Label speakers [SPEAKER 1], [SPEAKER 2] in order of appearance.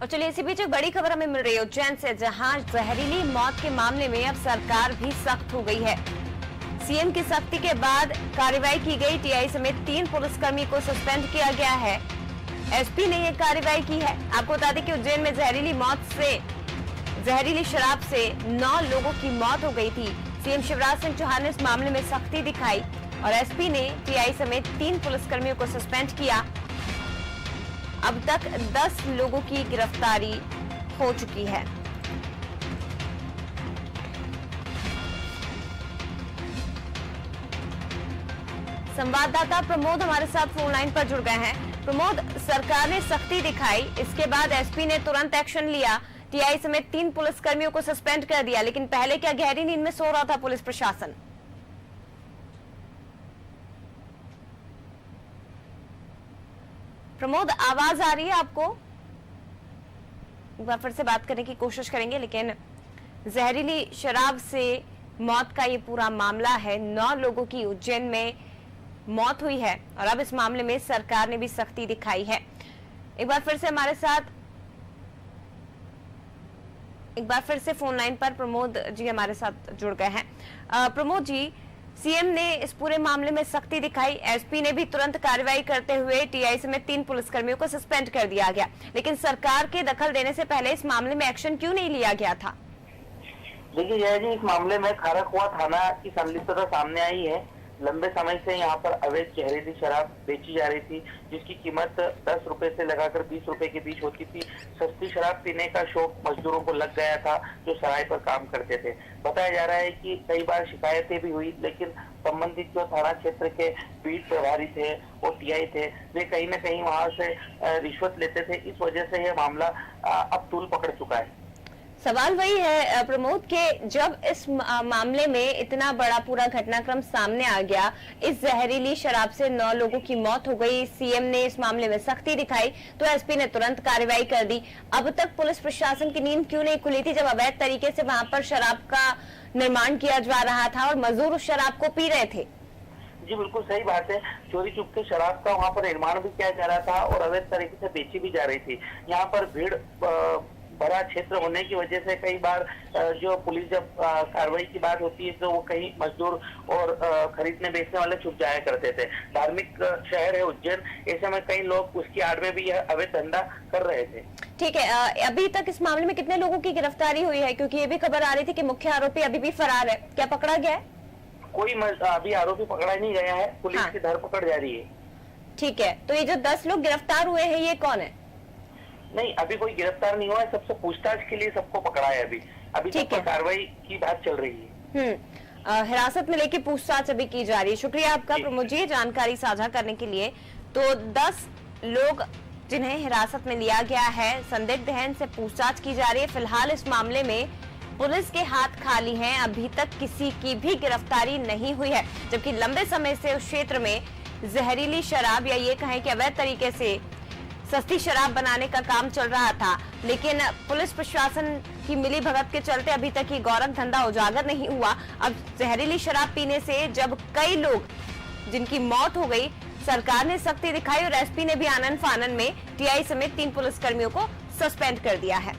[SPEAKER 1] और चलिए इसी बीच एक बड़ी खबर हमें मिल रही है उज्जैन से, जहां जहरीली मौत के मामले में अब सरकार भी सख्त हो गई है। सीएम की सख्ती के बाद कार्रवाई की गई। टीआई समेत 3 पुलिसकर्मी को सस्पेंड किया गया है। एसपी ने यह कार्रवाई की है। आपको बता दें कि उज्जैन में जहरीली शराब से 9 लोगों की मौत हो गई थी। सीएम शिवराज सिंह चौहान ने इस मामले में सख्ती दिखाई और एसपी ने टीआई समेत 3 पुलिसकर्मियों को सस्पेंड किया। अब तक 10 लोगों की गिरफ्तारी हो चुकी है। संवाददाता प्रमोद हमारे साथ फोन लाइन पर जुड़ गए हैं। प्रमोद, सरकार ने सख्ती दिखाई, इसके बाद एसपी ने तुरंत एक्शन लिया, टीआई समेत 3 पुलिसकर्मियों को सस्पेंड कर दिया, लेकिन पहले क्या गहरी नींद में सो रहा था पुलिस प्रशासन? प्रमोद, आवाज आ रही है आपको? एक बार फिर से बात करने की कोशिश करेंगे, लेकिन जहरीली शराब से मौत का ये पूरा मामला है। 9 लोगों की उज्जैन में मौत हुई है और अब इस मामले में सरकार ने भी सख्ती दिखाई है। एक बार फिर से फोन लाइन पर प्रमोद जी हमारे साथ जुड़ गए हैं। प्रमोद जी, सीएम ने इस पूरे मामले में सख्ती दिखाई, एसपी ने भी तुरंत कार्रवाई करते हुए टीआई समेत 3 पुलिसकर्मियों को सस्पेंड कर दिया गया, लेकिन सरकार के दखल देने से पहले इस मामले में एक्शन क्यों नहीं लिया गया था?
[SPEAKER 2] देखिए जय जी, इस मामले में खारकुआ थाना की संलिप्तता सामने आई है। लंबे समय से यहाँ पर अवैध जहरीली शराब बेची जा रही थी, जिसकी कीमत 10 रुपए से लगाकर 20 रुपए के बीच होती थी। सस्ती शराब पीने का शौक मजदूरों को लग गया था जो सराय पर काम करते थे। बताया जा रहा है कि कई बार शिकायतें भी हुई, लेकिन संबंधित जो थाना क्षेत्र के बीट प्रभारी थे और टीआई थे, वे कहीं न कहीं वहां से रिश्वत लेते थे। इस वजह से यह मामला अब तूल पकड़ चुका है।
[SPEAKER 1] सवाल वही है प्रमोद के, जब इस मामले में इतना बड़ा पूरा घटनाक्रम सामने आ गया, इस जहरीली शराब से 9 लोगों की मौत हो गई, सीएम ने इस मामले में सख्ती दिखाई तो एसपी ने तुरंत कार्रवाई कर दी। अब तक पुलिस प्रशासन की नींद क्यों नहीं खुली थी, जब अवैध तरीके से वहां पर शराब का निर्माण किया जा रहा था और मजदूर उस शराब को पी रहे थे?
[SPEAKER 2] जी बिल्कुल सही बात है। चोरी चुपके शराब का वहाँ पर निर्माण भी किया जा रहा था और अवैध तरीके से बेची भी जा रही थी। यहाँ पर भीड़ बड़ा क्षेत्र होने की वजह से कई बार जो पुलिस जब कार्रवाई की बात होती है तो वो कहीं मजदूर और खरीदने बेचने वाले छुप जाया करते थे। धार्मिक शहर है उज्जैन, ऐसे में कई लोग उसकी आड़ में भी यह अवैध धंधा कर रहे थे।
[SPEAKER 1] ठीक है, अभी तक इस मामले में कितने लोगों की गिरफ्तारी हुई है? क्योंकि ये भी खबर आ रही थी कि मुख्य आरोपी अभी भी फरार है, क्या पकड़ा गया है?
[SPEAKER 2] कोई अभी आरोपी पकड़ा नहीं गया है, पुलिस की धरपकड़ जारी है।
[SPEAKER 1] ठीक है, तो ये जो 10 लोग गिरफ्तार हुए हैं ये कौन है?
[SPEAKER 2] नहीं, अभी कोई गिरफ्तार नहीं हुआ है, सबसे पूछताछ के लिए सबको पकड़ा है। अभी तक कार्रवाई की बात चल रही है।
[SPEAKER 1] हिरासत में लेके पूछताछ अभी की जा रही है। शुक्रिया आपका प्रमोद जी जानकारी साझा करने के लिए। तो 10 लोग जिन्हें हिरासत में लिया गया है, संदिग्ध हैं, इनसे पूछताछ की जा रही है। फिलहाल इस मामले में पुलिस के हाथ खाली हैं, अभी तक किसी की भी गिरफ्तारी नहीं हुई है, जबकि लंबे समय से उस क्षेत्र में जहरीली शराब या ये कहें कि अवैध तरीके से सस्ती शराब बनाने का काम चल रहा था, लेकिन पुलिस प्रशासन की मिलीभगत के चलते अभी तक ये गौरव धंधा उजागर नहीं हुआ। अब जहरीली शराब पीने से जब कई लोग जिनकी मौत हो गई, सरकार ने सख्ती दिखाई और एसपी ने भी आनन फानन में टीआई समेत 3 पुलिसकर्मियों को सस्पेंड कर दिया है।